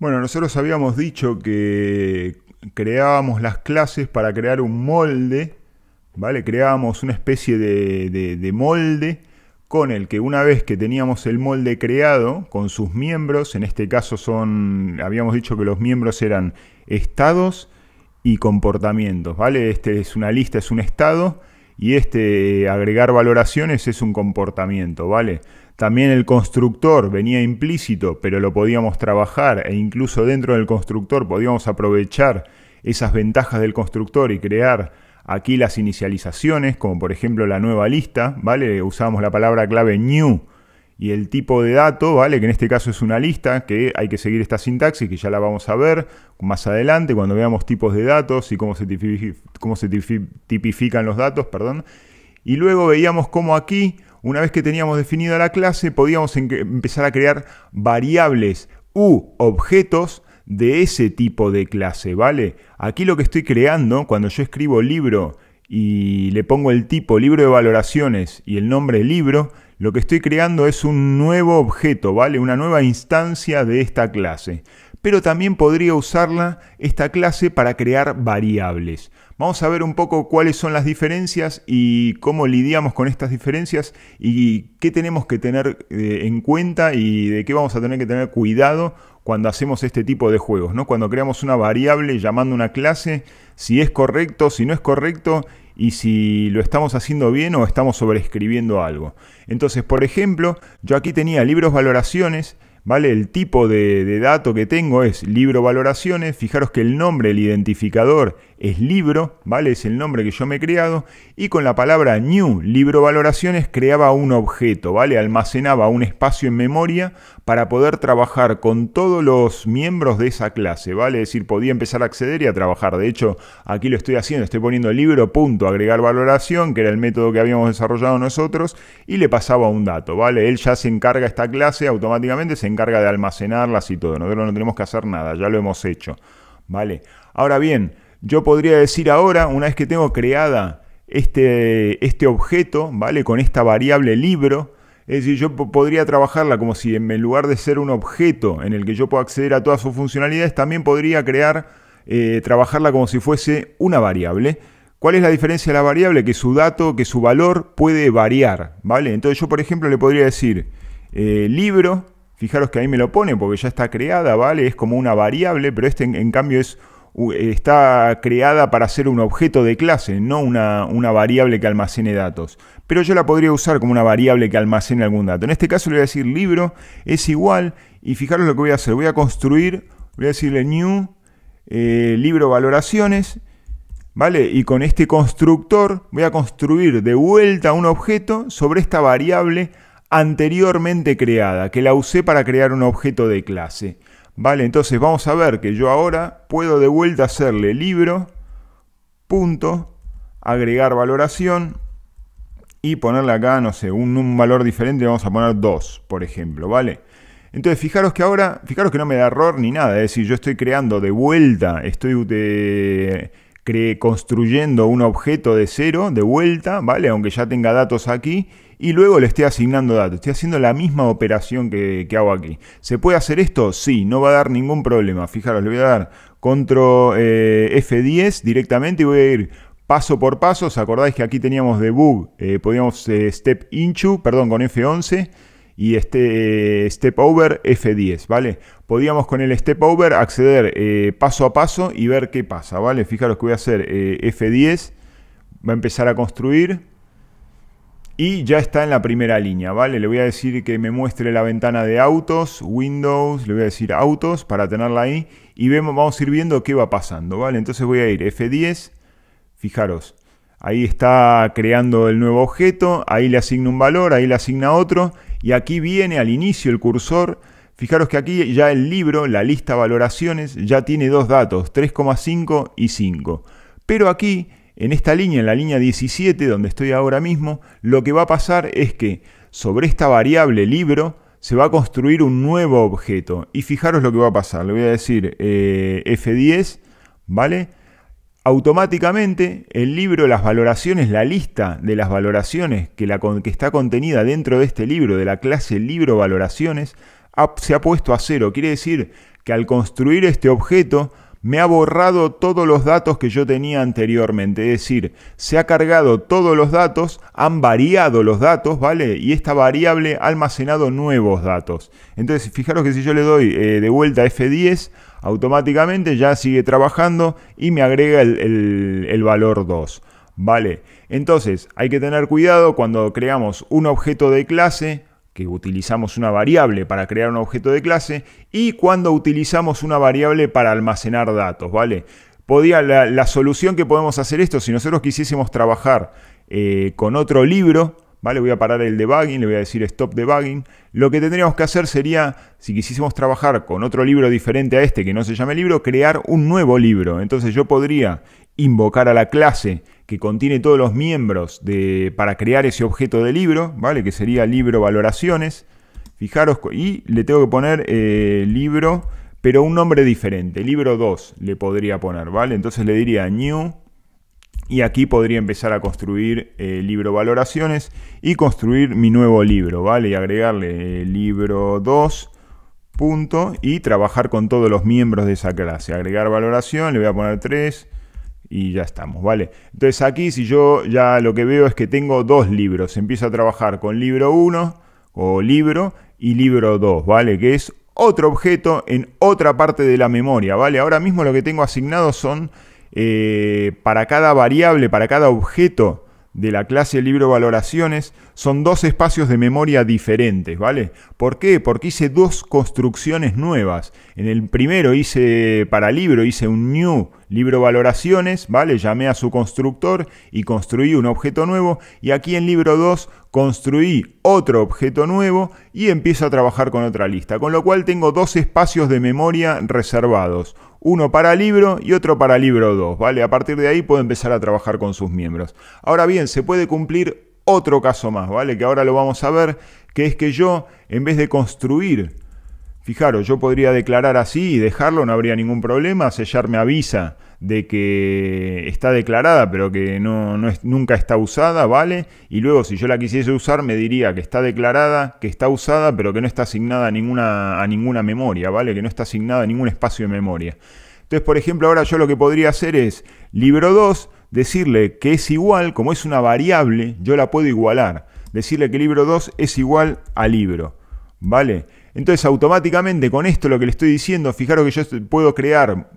Bueno, nosotros habíamos dicho que creábamos las clases para crear un molde, ¿vale? Creábamos una especie de molde con el que una vez que teníamos el molde creado, con sus miembros, en este caso habíamos dicho que los miembros eran estados y comportamientos, ¿vale? Este es una lista, es un estado, y agregar valoraciones es un comportamiento, ¿vale? También el constructor venía implícito, pero lo podíamos trabajar e incluso dentro del constructor podíamos aprovechar esas ventajas del constructor y crear aquí las inicializaciones, como por ejemplo la nueva lista, ¿vale? Usábamos la palabra clave new y el tipo de dato, ¿vale? Que en este caso es una lista, que hay que seguir esta sintaxis, que ya la vamos a ver más adelante cuando veamos tipos de datos y cómo se tipifican los datos, perdón. Y luego veíamos cómo aquí, una vez que teníamos definida la clase, podíamos empezar a crear variables u objetos de ese tipo de clase, ¿vale? Aquí lo que estoy creando, cuando yo escribo libro y le pongo el tipo libro de valoraciones y el nombre libro, lo que estoy creando es un nuevo objeto, ¿vale? Una nueva instancia de esta clase. Pero también podría usarla, esta clase, para crear variables. Vamos a ver un poco cuáles son las diferencias y cómo lidiamos con estas diferencias y qué tenemos que tener en cuenta y de qué vamos a tener que tener cuidado cuando hacemos este tipo de juegos, ¿no? Cuando creamos una variable llamando una clase, si es correcto, si no es correcto y si lo estamos haciendo bien o estamos sobreescribiendo algo. Entonces, por ejemplo, yo aquí tenía libros valoraciones, ¿vale? El tipo de dato que tengo es libro valoraciones. Fijaros que el nombre, el identificador, es libro, ¿vale? Es el nombre que yo me he creado. Y con la palabra new, libro valoraciones, creaba un objeto, ¿vale? Almacenaba un espacio en memoria para poder trabajar con todos los miembros de esa clase, ¿vale? Es decir, podía empezar a acceder y a trabajar. De hecho, aquí lo estoy haciendo. Estoy poniendo libro.agregar valoración, que era el método que habíamos desarrollado nosotros, y le pasaba un dato, ¿vale? Él ya se encarga, esta clase automáticamente se encarga de almacenarlas y todo. Nosotros no tenemos que hacer nada, ya lo hemos hecho, ¿vale? Ahora bien, yo podría decir ahora, una vez que tengo creada este objeto, ¿vale? Con esta variable libro, es decir, yo podría trabajarla como si en lugar de ser un objeto en el que yo puedo acceder a todas sus funcionalidades, también podría trabajarla como si fuese una variable. ¿Cuál es la diferencia de la variable? Que su dato, que su valor puede variar, ¿vale? Entonces yo, por ejemplo, le podría decir libro. Fijaros que ahí me lo pone porque ya está creada, ¿vale? Es como una variable, pero en cambio está creada para ser un objeto de clase, no una variable que almacene datos. Pero yo la podría usar como una variable que almacene algún dato. En este caso le voy a decir libro es igual, y fijaros lo que voy a hacer. Voy a decirle new libro valoraciones, ¿vale? Y con este constructor voy a construir de vuelta un objeto sobre esta variable anteriormente creada, que la usé para crear un objeto de clase. Vale, entonces vamos a ver que yo ahora puedo de vuelta hacerle libro, punto, agregar valoración y ponerle acá, no sé, un valor diferente, vamos a poner 2, por ejemplo, ¿vale? Entonces fijaros que no me da error ni nada, es decir, yo estoy creando de vuelta, construyendo un objeto de cero, de vuelta, ¿vale? Aunque ya tenga datos aquí, y luego le estoy asignando datos. Estoy haciendo la misma operación que hago aquí. ¿Se puede hacer esto? Sí, no va a dar ningún problema. Fijaros, le voy a dar control F10 directamente y voy a ir paso por paso. ¿Os acordáis que aquí teníamos debug? Podíamos step into, perdón, con F11 y step over F10, ¿vale? Podíamos con el step over acceder paso a paso y ver qué pasa, ¿vale? Fijaros que voy a hacer F10, va a empezar a construir y ya está en la primera línea, ¿vale? Le voy a decir que me muestre la ventana de autos, Windows, le voy a decir autos para tenerla ahí y vamos a ir viendo qué va pasando, ¿vale? Entonces voy a ir F10, fijaros, ahí está creando el nuevo objeto, ahí le asigna un valor, ahí le asigna otro y aquí viene al inicio el cursor. Fijaros que aquí ya el libro, la lista valoraciones, ya tiene dos datos, 3,5 y 5. Pero aquí, en esta línea, en la línea 17, donde estoy ahora mismo, lo que va a pasar es que sobre esta variable libro se va a construir un nuevo objeto. Y fijaros lo que va a pasar. Le voy a decir F10, ¿vale? Automáticamente el libro, las valoraciones, la lista de las valoraciones que está contenida dentro de este libro, de la clase libro valoraciones, se ha puesto a 0. Quiere decir que al construir este objeto me ha borrado todos los datos que yo tenía anteriormente. Es decir, se ha cargado todos los datos, han variado los datos, ¿vale? Y esta variable ha almacenado nuevos datos. Entonces, fijaros que si yo le doy de vuelta F10, automáticamente ya sigue trabajando y me agrega el valor 2. ¿Vale? Entonces, hay que tener cuidado cuando creamos un objeto de clase, que utilizamos una variable para crear un objeto de clase, y cuando utilizamos una variable para almacenar datos, ¿vale? La solución que podemos hacer esto, si nosotros quisiésemos trabajar con otro libro, ¿vale? Voy a parar el debugging, le voy a decir stop debugging. Lo que tendríamos que hacer sería, si quisiésemos trabajar con otro libro diferente a este que no se llame libro, crear un nuevo libro. Entonces yo podría invocar a la clase que contiene todos los miembros para crear ese objeto de libro, ¿vale? Que sería libro valoraciones. Fijaros, y le tengo que poner libro, pero un nombre diferente. Libro 2 le podría poner, ¿vale? Entonces le diría new. Y aquí podría empezar a construir libro valoraciones y construir mi nuevo libro, ¿vale? Y agregarle libro 2, punto, y trabajar con todos los miembros de esa clase. Agregar valoración, le voy a poner 3 y ya estamos, ¿vale? Entonces aquí si yo ya lo que veo es que tengo dos libros. Empiezo a trabajar con libro 1 o libro y libro 2, ¿vale? Que es otro objeto en otra parte de la memoria, ¿vale? Ahora mismo lo que tengo asignado son... para cada variable, para cada objeto de la clase libro valoraciones, son dos espacios de memoria diferentes, ¿vale? ¿Por qué? Porque hice dos construcciones nuevas. En el primero para libro, hice un new libro valoraciones, ¿vale? Llamé a su constructor y construí un objeto nuevo. Y aquí en libro 2 construí otro objeto nuevo y empiezo a trabajar con otra lista. Con lo cual tengo dos espacios de memoria reservados. Uno para libro y otro para libro 2, ¿vale? A partir de ahí puedo empezar a trabajar con sus miembros. Ahora bien, se puede cumplir otro caso más, ¿vale? Que ahora lo vamos a ver, que es que yo, en vez de construir, fijaros, yo podría declarar así y dejarlo, no habría ningún problema. Sellar me avisa de que está declarada, pero que nunca está usada, ¿vale? Y luego, si yo la quisiese usar, me diría que está declarada, que está usada, pero que no está asignada a ninguna memoria, ¿vale? Que no está asignada a ningún espacio de memoria. Entonces, por ejemplo, ahora yo lo que podría hacer es, libro 2, decirle que es igual, como es una variable, yo la puedo igualar. Decirle que libro 2 es igual a libro, ¿vale? Entonces, automáticamente, con esto lo que le estoy diciendo, fijaros que yo puedo crear...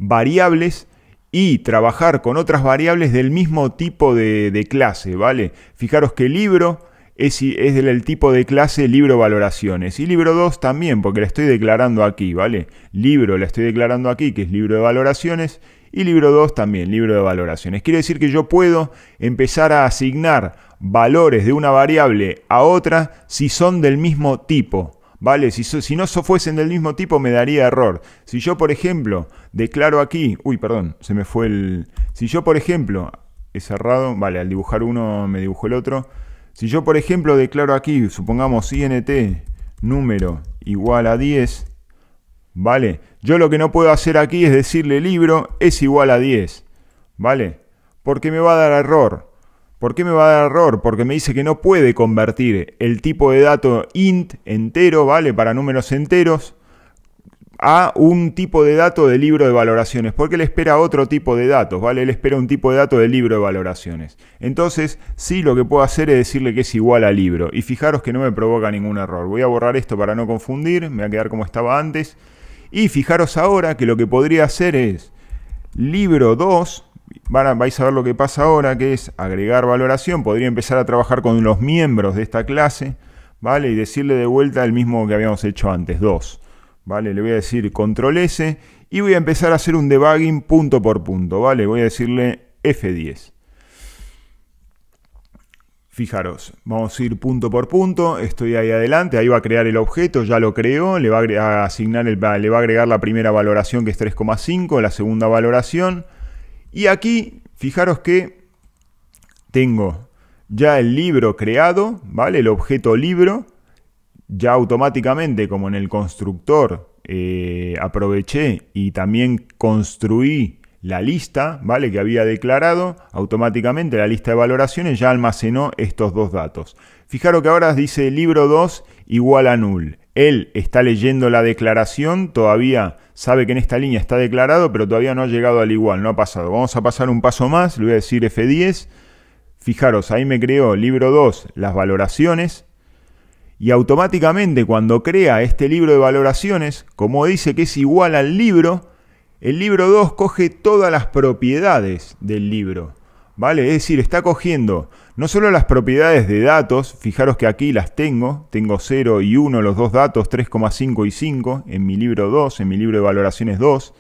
variables y trabajar con otras variables del mismo tipo de clase, ¿vale? Fijaros que libro es del tipo de clase libro valoraciones y libro 2 también, porque la estoy declarando aquí, ¿vale? Libro la estoy declarando aquí, que es libro de valoraciones, y libro 2 también, libro de valoraciones. Quiere decir que yo puedo empezar a asignar valores de una variable a otra si son del mismo tipo, ¿vale? Si no fuesen del mismo tipo me daría error. Si yo, por ejemplo, declaro aquí... Uy, perdón, se me fue el... Si yo, por ejemplo... He cerrado... Vale, al dibujar uno me dibujó el otro. Si yo, por ejemplo, declaro aquí, supongamos int número igual a 10, ¿vale? Yo lo que no puedo hacer aquí es decirle libro es igual a 10, ¿vale? Porque me va a dar error. ¿Por qué me va a dar error? Porque me dice que no puede convertir el tipo de dato int entero, ¿vale? Para números enteros, a un tipo de dato de libro de valoraciones. Porque él espera otro tipo de datos, ¿vale? Él espera un tipo de dato de libro de valoraciones. Entonces, sí, lo que puedo hacer es decirle que es igual a libro. Y fijaros que no me provoca ningún error. Voy a borrar esto para no confundir. Me va a quedar como estaba antes. Y fijaros ahora que lo que podría hacer es libro 2... vais a ver lo que pasa ahora, que es agregar valoración. Podría empezar a trabajar con los miembros de esta clase, ¿vale? Y decirle de vuelta el mismo que habíamos hecho antes, 2, ¿vale? Le voy a decir control S y voy a empezar a hacer un debugging punto por punto, ¿vale? Voy a decirle F10. Fijaros, vamos a ir punto por punto, estoy ahí adelante, ahí va a crear el objeto, ya lo creó, le va a asignar le va a agregar la primera valoración que es 3,5, la segunda valoración. Y aquí, fijaros que tengo ya el libro creado, ¿vale? El objeto libro, ya automáticamente, como en el constructor, aproveché y también construí la lista, ¿vale? Que había declarado, automáticamente la lista de valoraciones ya almacenó estos dos datos. Fijaros que ahora dice libro 2 igual a null. él está leyendo la declaración, todavía sabe que en esta línea está declarado, pero todavía no ha llegado al igual, no ha pasado. Vamos a pasar un paso más, le voy a decir F10. Fijaros, ahí me creó libro 2, las valoraciones. Y automáticamente cuando crea este libro de valoraciones, como dice que es igual al libro, el libro 2 coge todas las propiedades del libro, ¿vale? Es decir, está cogiendo no solo las propiedades de datos, fijaros que aquí las tengo 0 y 1, los dos datos, 3,5 y 5, en mi libro 2, en mi libro de valoraciones 2,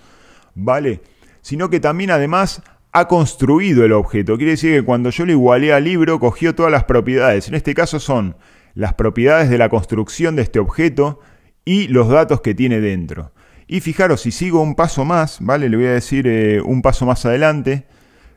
¿vale? Sino que también además ha construido el objeto. Quiere decir que cuando yo le igualé al libro, cogió todas las propiedades. En este caso son las propiedades de la construcción de este objeto y los datos que tiene dentro. Y fijaros, si sigo un paso más, ¿vale? Le voy a decir un paso más adelante.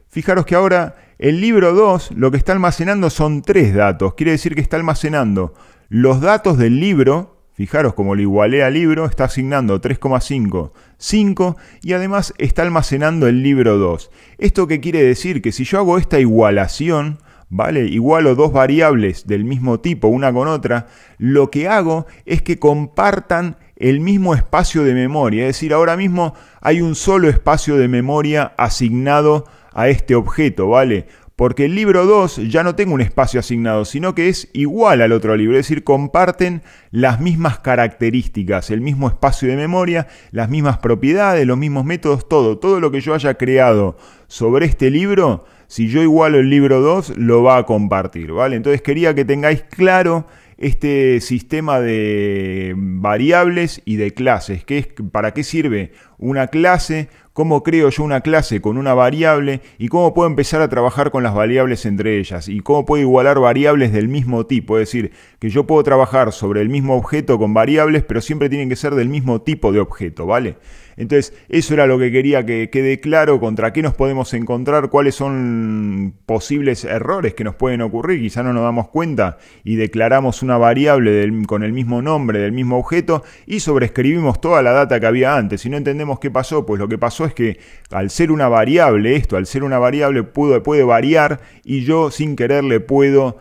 Fijaros que ahora el libro 2 lo que está almacenando son 3 datos. Quiere decir que está almacenando los datos del libro. Fijaros, como lo igualé al libro, está asignando 3,5, 5 y además está almacenando el libro 2. ¿Esto qué quiere decir? Que si yo hago esta igualación, ¿vale? Igualo dos variables del mismo tipo, una con otra, lo que hago es que compartan el mismo espacio de memoria. Es decir, ahora mismo hay un solo espacio de memoria asignado a este objeto, ¿vale? Porque el libro 2 ya no tengo un espacio asignado, sino que es igual al otro libro. Es decir, comparten las mismas características, el mismo espacio de memoria, las mismas propiedades, los mismos métodos, todo. Todo lo que yo haya creado sobre este libro, si yo igualo el libro 2, lo va a compartir, ¿vale? Entonces quería que tengáis claro este sistema de variables y de clases, que es para qué sirve una clase, cómo creo yo una clase con una variable y cómo puedo empezar a trabajar con las variables entre ellas y cómo puedo igualar variables del mismo tipo. Es decir, que yo puedo trabajar sobre el mismo objeto con variables, pero siempre tienen que ser del mismo tipo de objeto, ¿vale? Entonces, eso era lo que quería que quede claro, contra qué nos podemos encontrar, cuáles son posibles errores que nos pueden ocurrir, quizá no nos damos cuenta y declaramos una variable con el mismo nombre del mismo objeto y sobreescribimos toda la data que había antes. Si no entendemos qué pasó, pues lo que pasó es que al ser una variable, al ser una variable puede variar y yo sin querer le puedo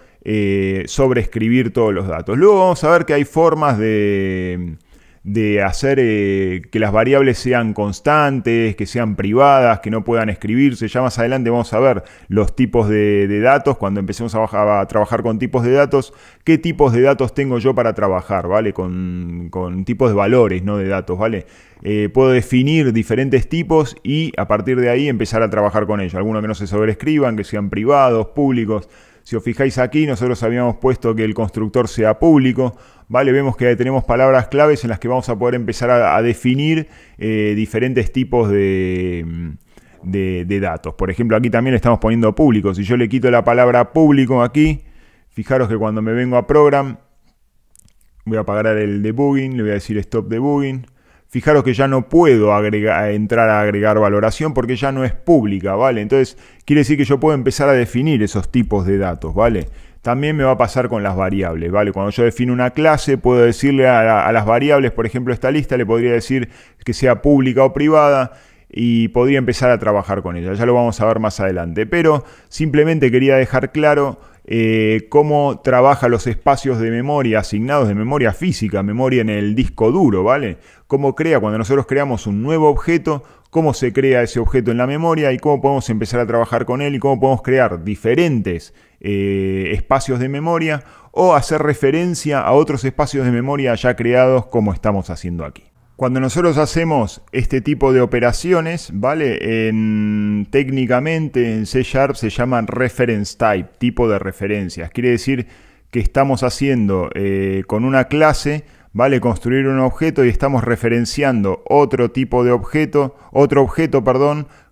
sobreescribir todos los datos. Luego vamos a ver que hay formas de hacer que las variables sean constantes, que sean privadas, que no puedan escribirse. Ya más adelante vamos a ver los tipos de datos, cuando empecemos a trabajar con tipos de datos, qué tipos de datos tengo yo para trabajar, ¿vale? Con tipos de valores, no de datos, ¿vale? Puedo definir diferentes tipos y a partir de ahí empezar a trabajar con ellos. Algunos que no se sobreescriban, que sean privados, públicos. Si os fijáis aquí, nosotros habíamos puesto que el constructor sea público, ¿vale? Vemos que tenemos palabras claves en las que vamos a poder empezar a definir diferentes tipos de datos. Por ejemplo, aquí también le estamos poniendo público. Si yo le quito la palabra público aquí, fijaros que cuando me vengo a Program, voy a apagar el debugging, le voy a decir Stop Debugging. Fijaros que ya no puedo entrar a agregar valoración porque ya no es pública, ¿vale? Entonces, quiere decir que yo puedo empezar a definir esos tipos de datos, ¿vale? También me va a pasar con las variables, ¿vale? Cuando yo defino una clase, puedo decirle a las variables, por ejemplo, esta lista, le podría decir que sea pública o privada y podría empezar a trabajar con ella. Ya lo vamos a ver más adelante. Pero simplemente quería dejar claro cómo trabaja los espacios de memoria asignados, de memoria física, memoria en el disco duro, ¿vale? Cómo crea, cuando nosotros creamos un nuevo objeto, cómo se crea ese objeto en la memoria y cómo podemos empezar a trabajar con él y cómo podemos crear diferentes espacios de memoria o hacer referencia a otros espacios de memoria ya creados como estamos haciendo aquí. Cuando nosotros hacemos este tipo de operaciones, ¿vale? Técnicamente en C# se llaman reference type, tipo de referencias. Quiere decir que estamos haciendo con una clase, ¿vale? Construir un objeto y estamos referenciando otro tipo de objeto,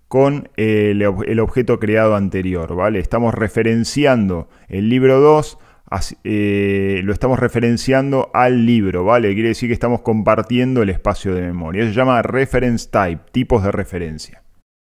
con el objeto creado anterior, ¿vale? Estamos referenciando el libro 2, lo estamos referenciando al libro, ¿vale? Quiere decir que estamos compartiendo el espacio de memoria. Eso se llama reference type, tipos de referencia.